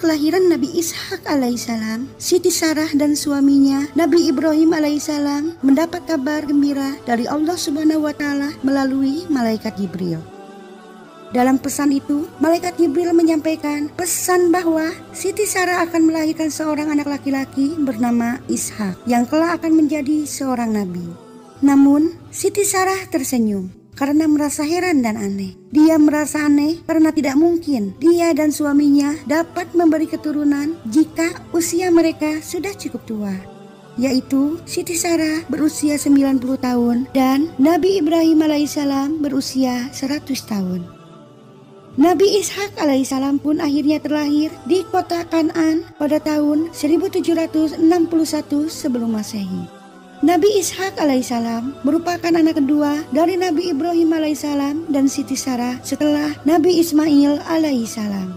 kelahiran Nabi Ishak alaihissalam, Siti Sarah dan suaminya Nabi Ibrahim alaihissalam mendapat kabar gembira dari Allah Subhanahu wa Ta'ala melalui malaikat Jibril. Dalam pesan itu, malaikat Jibril menyampaikan pesan bahwa Siti Sarah akan melahirkan seorang anak laki-laki bernama Ishak yang kelak akan menjadi seorang nabi. Namun, Siti Sarah tersenyum karena merasa heran dan aneh. Dia merasa aneh karena tidak mungkin dia dan suaminya dapat memberi keturunan jika usia mereka sudah cukup tua, yaitu Siti Sarah berusia 90 tahun dan Nabi Ibrahim alaihissalam berusia 100 tahun. Nabi Ishak alaihissalam pun akhirnya terlahir di kota Kan'an pada tahun 1761 sebelum Masehi. Nabi Ishak alaihissalam merupakan anak kedua dari Nabi Ibrahim alaihissalam dan Siti Sarah setelah Nabi Ismail alaihissalam.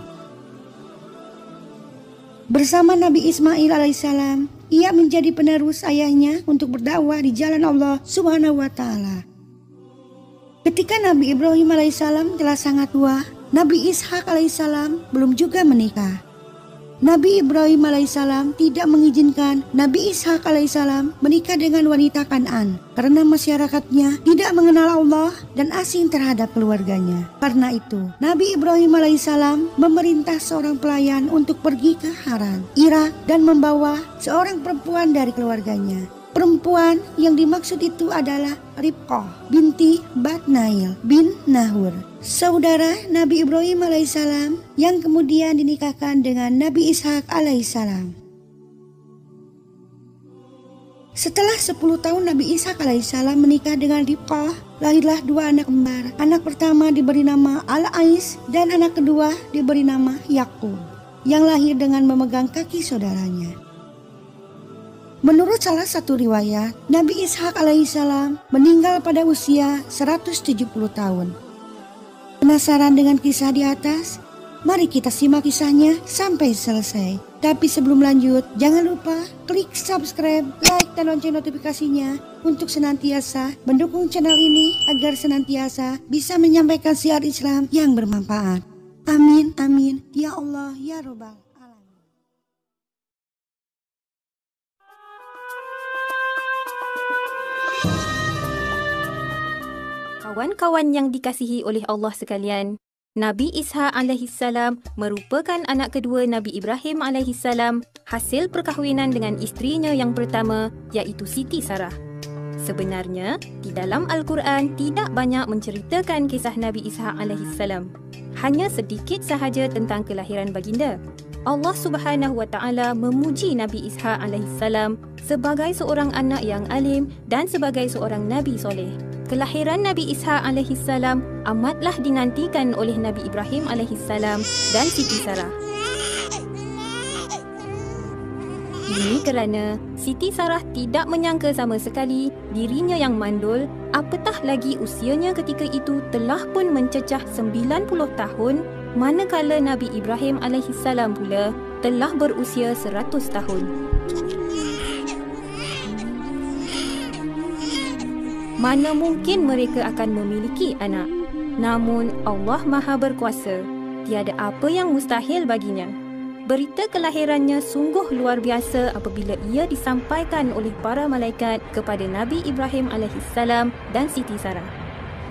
Bersama Nabi Ismail alaihissalam, ia menjadi penerus ayahnya untuk berdakwah di jalan Allah Subhanahu wa Ta'ala. Ketika Nabi Ibrahim alaihissalam telah sangat tua, Nabi Ishak alaihissalam belum juga menikah. Nabi Ibrahim alaihissalam tidak mengizinkan Nabi Ishak alaihissalam menikah dengan wanita Kan'an karena masyarakatnya tidak mengenal Allah dan asing terhadap keluarganya. Karena itu, Nabi Ibrahim alaihissalam memerintah seorang pelayan untuk pergi ke Haran, Irak dan membawa seorang perempuan dari keluarganya. Perempuan yang dimaksud itu adalah Ribqah binti Batnail bin Nahur, saudara Nabi Ibrahim alaihissalam yang kemudian dinikahkan dengan Nabi Ishak alaihissalam. Setelah 10 tahun Nabi Ishak alaihissalam menikah dengan Ribqah, lahirlah 2 anak kembar. Anak pertama diberi nama Al-Ais dan anak kedua diberi nama Yakub, yang lahir dengan memegang kaki saudaranya. Menurut salah satu riwayat, Nabi Ishak alaihissalam meninggal pada usia 170 tahun. Penasaran dengan kisah di atas? Mari kita simak kisahnya sampai selesai. Tapi sebelum lanjut, jangan lupa klik subscribe, like, dan lonceng notifikasinya untuk senantiasa mendukung channel ini agar senantiasa bisa menyampaikan syiar Islam yang bermanfaat. Amin, amin, ya Allah, ya Rabbal. Kawan-kawan yang dikasihi oleh Allah sekalian, Nabi Ishak alaihissalam merupakan anak kedua Nabi Ibrahim alaihissalam hasil perkahwinan dengan isterinya yang pertama, iaitu Siti Sarah. Sebenarnya, di dalam Al-Quran tidak banyak menceritakan kisah Nabi Ishak alaihissalam. Hanya sedikit sahaja tentang kelahiran baginda. Allah Subhanahu wa Ta'ala memuji Nabi Ishak alaihissalam sebagai seorang anak yang alim dan sebagai seorang Nabi soleh. Kelahiran Nabi Ishak alaihissalam amatlah dinantikan oleh Nabi Ibrahim alaihissalam dan Siti Sarah. Ini kerana Siti Sarah tidak menyangka sama sekali dirinya yang mandul, apatah lagi usianya ketika itu telah pun mencecah 90 tahun, manakala Nabi Ibrahim alaihissalam pula telah berusia 100 tahun. Mana mungkin mereka akan memiliki anak? Namun Allah Maha Berkuasa. Tiada apa yang mustahil baginya. Berita kelahirannya sungguh luar biasa apabila ia disampaikan oleh para malaikat kepada Nabi Ibrahim alaihissalam dan Siti Sarah.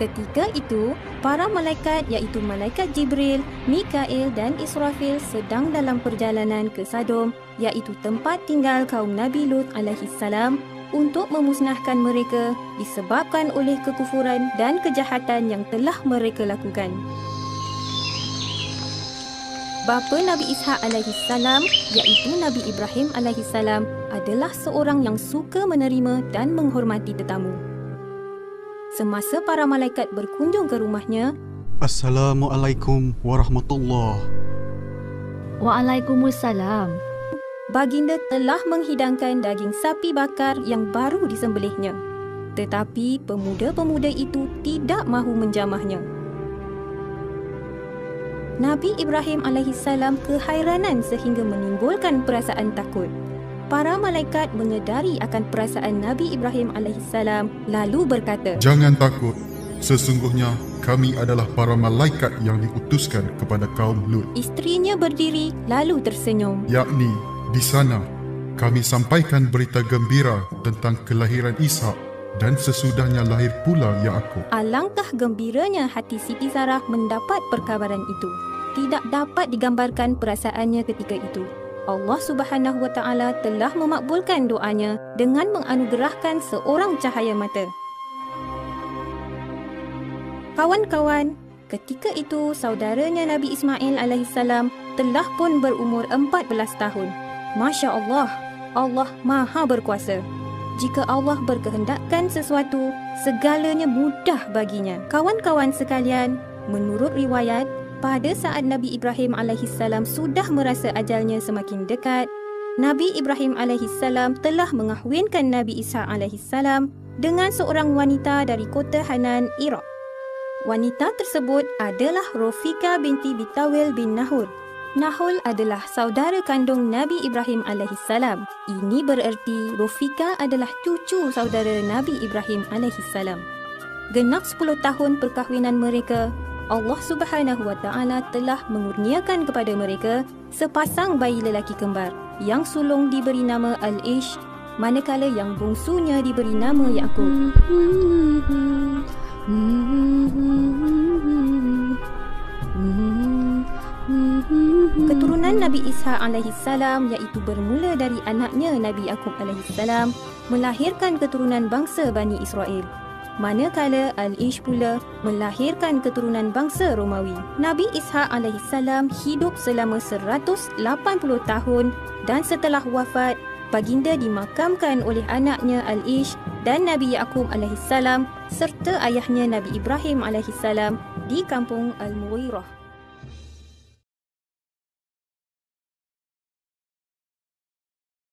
Ketika itu, para malaikat iaitu malaikat Jibril, Mikail dan Israfil sedang dalam perjalanan ke Sodom, iaitu tempat tinggal kaum Nabi Lut alaihissalam, untuk memusnahkan mereka disebabkan oleh kekufuran dan kejahatan yang telah mereka lakukan. Bapa Nabi Ishak alaihissalam iaitu Nabi Ibrahim alaihissalam adalah seorang yang suka menerima dan menghormati tetamu. Semasa para malaikat berkunjung ke rumahnya, Assalamualaikum warahmatullahi. Waalaikumsalam. Baginda telah menghidangkan daging sapi bakar yang baru disembelihnya. Tetapi pemuda-pemuda itu tidak mahu menjamahnya. Nabi Ibrahim alaihissalam kehairanan sehingga menimbulkan perasaan takut. Para malaikat menyedari akan perasaan Nabi Ibrahim alaihissalam lalu berkata, "Jangan takut. Sesungguhnya kami adalah para malaikat yang diutuskan kepada kaum Lut. Isterinya berdiri lalu tersenyum. Yakni, di sana kami sampaikan berita gembira tentang kelahiran Ishak dan sesudahnya lahir pula Ya'qub. Alangkah gembiranya hati Siti Sarah mendapat perkabaran itu. Tidak dapat digambarkan perasaannya ketika itu. Allah Subhanahu Wa Taala telah memakbulkan doanya dengan menganugerahkan seorang cahaya mata. Kawan-kawan, ketika itu saudaranya Nabi Ismail alaihissalam telah pun berumur 14 tahun. Masya Allah, Allah Maha Berkuasa. Jika Allah berkehendakkan sesuatu, segalanya mudah baginya. Kawan-kawan sekalian, menurut riwayat, pada saat Nabi Ibrahim alaihissalam sudah merasa ajalnya semakin dekat, Nabi Ibrahim alaihissalam telah mengahwinkan Nabi Ishak alaihissalam dengan seorang wanita dari kota Hanan, Iraq. Wanita tersebut adalah Rofika binti Bitawil bin Nahur. Nahul adalah saudara kandung Nabi Ibrahim alaihissalam. Ini bererti Rofika adalah cucu saudara Nabi Ibrahim alaihissalam. Genap 10 tahun perkahwinan mereka, Allah Subhanahu Wa Taala telah mengurniakan kepada mereka sepasang bayi lelaki kembar. Yang sulung diberi nama Al-Ish, manakala yang bungsunya diberi nama Ya'qub. Keturunan Nabi Ishak alaihissalam iaitu bermula dari anaknya Nabi Ya'qub alaihissalam melahirkan keturunan bangsa Bani Israel. Manakala Al-Ish pula melahirkan keturunan bangsa Romawi. Nabi Ishak alaihissalam hidup selama 180 tahun dan setelah wafat, baginda dimakamkan oleh anaknya Al-Ish dan Nabi Ya'qub alaihissalam serta ayahnya Nabi Ibrahim alaihissalam di kampung Al-Mughirah.